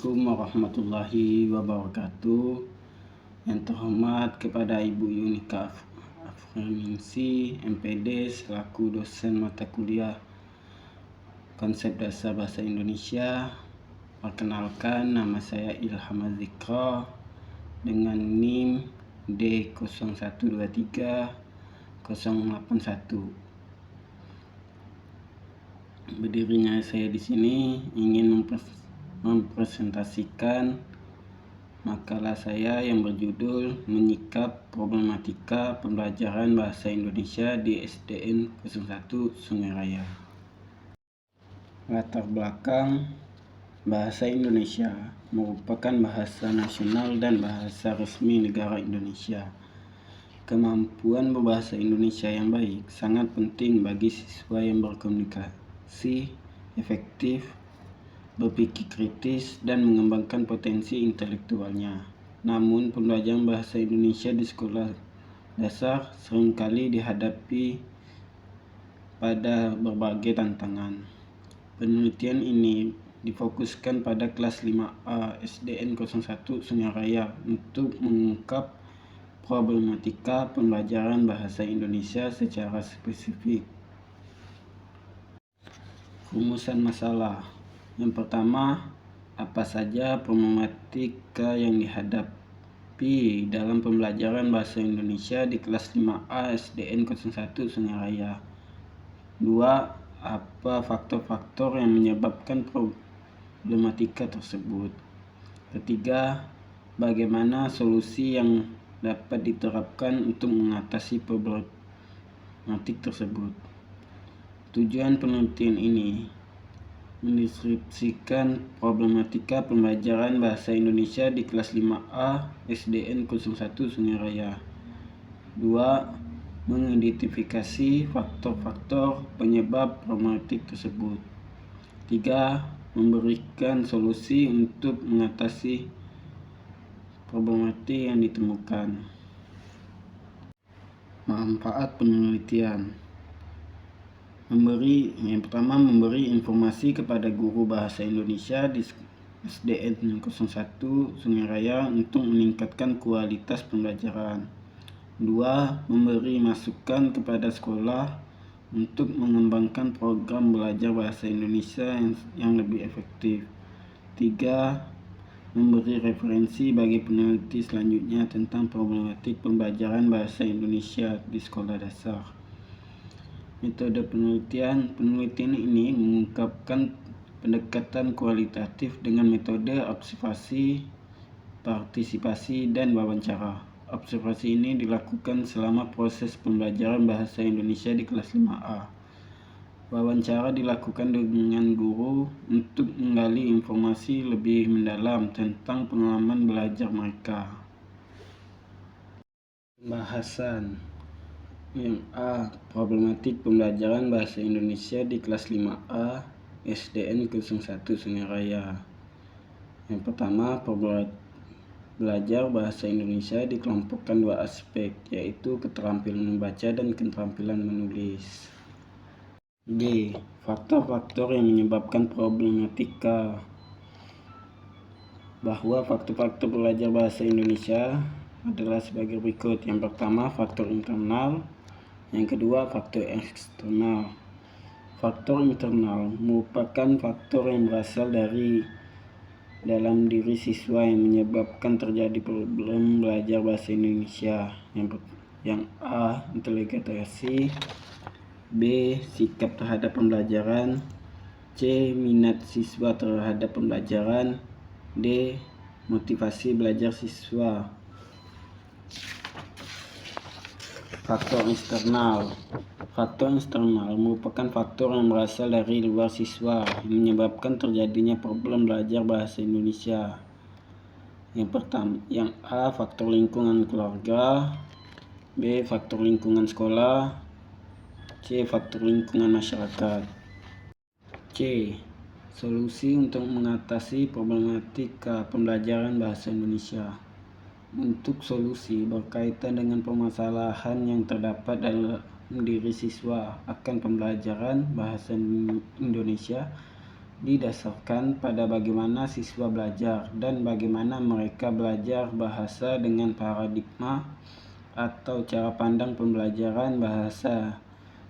Assalamualaikum warahmatullahi wabarakatuh. Yang terhormat kepada Ibu Yunika Afriningsi, MPD, selaku dosen mata kuliah Konsep Dasar Bahasa Indonesia. Perkenalkan, nama saya Ilham Azikra dengan NIM D0123081. Berdirinya saya di sini ingin mempresentasikan makalah saya yang berjudul Menyikap Problematika Pembelajaran Bahasa Indonesia di SDN 01 Sungai Raya. Latar belakang: bahasa Indonesia merupakan bahasa nasional dan bahasa resmi negara Indonesia. Kemampuan berbahasa Indonesia yang baik sangat penting bagi siswa yang berkomunikasi efektif, berpikir kritis, dan mengembangkan potensi intelektualnya. Namun, pembelajaran bahasa Indonesia di sekolah dasar seringkali dihadapi pada berbagai tantangan. Penelitian ini difokuskan pada kelas 5A SDN 01 Sungai Raya untuk mengungkap problematika pembelajaran bahasa Indonesia secara spesifik. Rumusan masalah. Yang pertama, apa saja problematika yang dihadapi dalam pembelajaran bahasa Indonesia di kelas 5A SDN 01 Sungai Raya? 2. Apa faktor-faktor yang menyebabkan problematika tersebut? Ketiga, bagaimana solusi yang dapat diterapkan untuk mengatasi problematik tersebut? Tujuan penelitian ini mendeskripsikan problematika pembelajaran bahasa Indonesia di kelas 5A SDN 01 Sungai Raya. 2. Mengidentifikasi faktor-faktor penyebab problematik tersebut. 3. Memberikan solusi untuk mengatasi problematik yang ditemukan. Manfaat penelitian: yang pertama, memberi informasi kepada guru bahasa Indonesia di SDN 01 Sungai Raya untuk meningkatkan kualitas pembelajaran. 2. Memberi masukan kepada sekolah untuk mengembangkan program belajar bahasa Indonesia yang lebih efektif. 3. Memberi referensi bagi peneliti selanjutnya tentang problematik pembelajaran bahasa Indonesia di sekolah dasar. Metode penelitian ini mengungkapkan pendekatan kualitatif dengan metode observasi, partisipasi, dan wawancara. Observasi ini dilakukan selama proses pembelajaran bahasa Indonesia di kelas 5A. Wawancara dilakukan dengan guru untuk menggali informasi lebih mendalam tentang pengalaman belajar mereka. Pembahasan. Yang A. Problematik pembelajaran bahasa Indonesia di kelas 5A SDN 01 Sungai Raya. Yang pertama, belajar bahasa Indonesia dikelompokkan dua aspek, yaitu keterampilan membaca dan keterampilan menulis. B. Faktor-faktor yang menyebabkan problematika. Bahwa faktor-faktor belajar bahasa Indonesia adalah sebagai berikut. Yang pertama, faktor internal. Yang kedua, faktor eksternal. Faktor internal merupakan faktor yang berasal dari dalam diri siswa yang menyebabkan terjadi problem belajar bahasa Indonesia. Yang A. Inteligensi. B. Sikap terhadap pembelajaran. C. Minat siswa terhadap pembelajaran. D. Motivasi belajar siswa. Faktor eksternal. Faktor eksternal merupakan faktor yang berasal dari luar siswa yang menyebabkan terjadinya problem belajar bahasa Indonesia. Yang A. Faktor lingkungan keluarga. B. Faktor lingkungan sekolah. C. Faktor lingkungan masyarakat. C. Solusi untuk mengatasi problematika pembelajaran bahasa Indonesia. Untuk solusi berkaitan dengan permasalahan yang terdapat dalam diri siswa akan pembelajaran bahasa Indonesia, didasarkan pada bagaimana siswa belajar dan bagaimana mereka belajar bahasa dengan paradigma atau cara pandang pembelajaran bahasa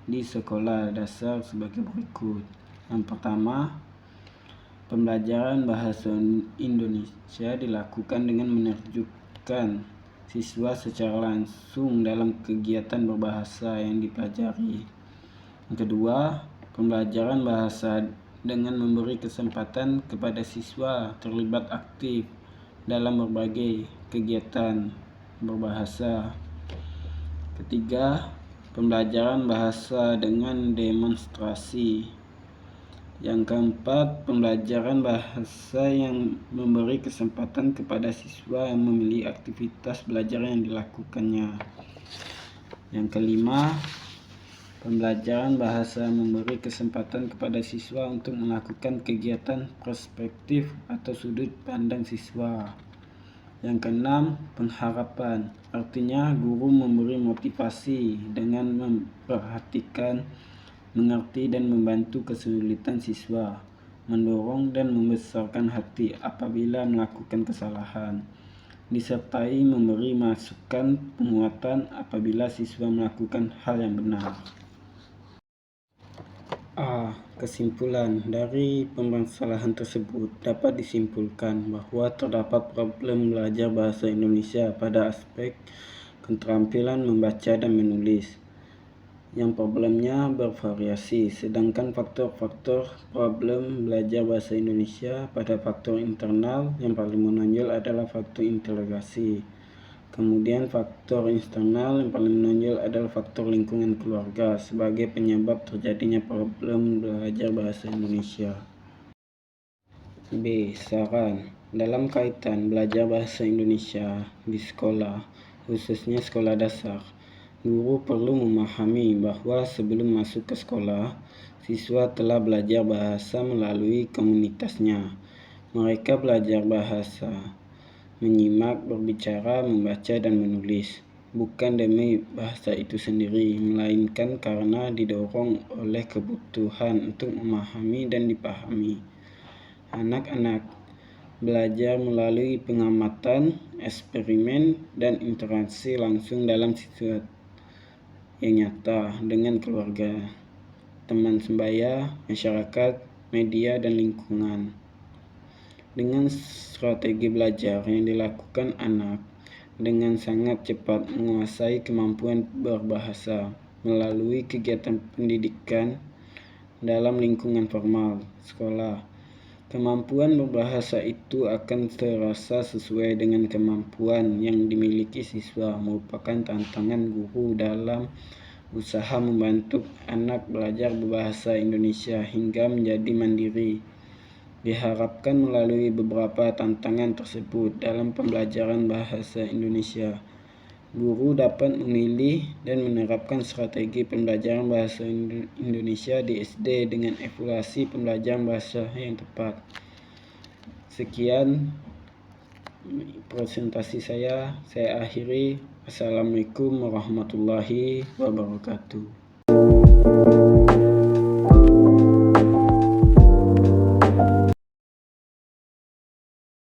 di sekolah dasar sebagai berikut. Yang pertama, pembelajaran bahasa Indonesia dilakukan dengan menerjunkan siswa secara langsung dalam kegiatan berbahasa yang dipelajari. Yang kedua, pembelajaran bahasa dengan memberi kesempatan kepada siswa terlibat aktif dalam berbagai kegiatan berbahasa. Ketiga, pembelajaran bahasa dengan demonstrasi. Yang keempat, pembelajaran bahasa yang memberi kesempatan kepada siswa yang memilih aktivitas belajar yang dilakukannya. Yang kelima, pembelajaran bahasa memberi kesempatan kepada siswa untuk melakukan kegiatan perspektif atau sudut pandang siswa. Yang keenam, pengharapan. Artinya guru memberi motivasi dengan memperhatikan, mengerti dan membantu kesulitan siswa, mendorong dan membesarkan hati apabila melakukan kesalahan, disertai memberi masukan penguatan apabila siswa melakukan hal yang benar. Kesimpulan dari permasalahan tersebut dapat disimpulkan bahwa terdapat problem belajar bahasa Indonesia pada aspek keterampilan membaca dan menulis. Yang problemnya bervariasi, sedangkan faktor-faktor problem belajar bahasa Indonesia pada faktor internal yang paling menonjol adalah faktor integrasi. Kemudian faktor eksternal yang paling menonjol adalah faktor lingkungan keluarga sebagai penyebab terjadinya problem belajar bahasa Indonesia. B. Saran. Dalam kaitan belajar bahasa Indonesia di sekolah, khususnya sekolah dasar, guru perlu memahami bahwa sebelum masuk ke sekolah, siswa telah belajar bahasa melalui komunitasnya. Mereka belajar bahasa menyimak, berbicara, membaca, dan menulis, bukan demi bahasa itu sendiri, melainkan karena didorong oleh kebutuhan untuk memahami dan dipahami. Anak-anak belajar melalui pengamatan, eksperimen, dan interaksi langsung dalam situasi yang nyata dengan keluarga, teman sebaya, masyarakat, media, dan lingkungan. Dengan strategi belajar yang dilakukan, anak dengan sangat cepat menguasai kemampuan berbahasa melalui kegiatan pendidikan dalam lingkungan formal sekolah. Kemampuan berbahasa itu akan terasa sesuai dengan kemampuan yang dimiliki siswa, merupakan tantangan guru dalam usaha membantu anak belajar berbahasa Indonesia hingga menjadi mandiri. Diharapkan melalui beberapa tantangan tersebut dalam pembelajaran bahasa Indonesia, guru dapat memilih dan menerapkan strategi pembelajaran bahasa Indonesia di SD dengan evaluasi pembelajaran bahasa yang tepat. Sekian presentasi saya akhiri. Assalamualaikum warahmatullahi wabarakatuh.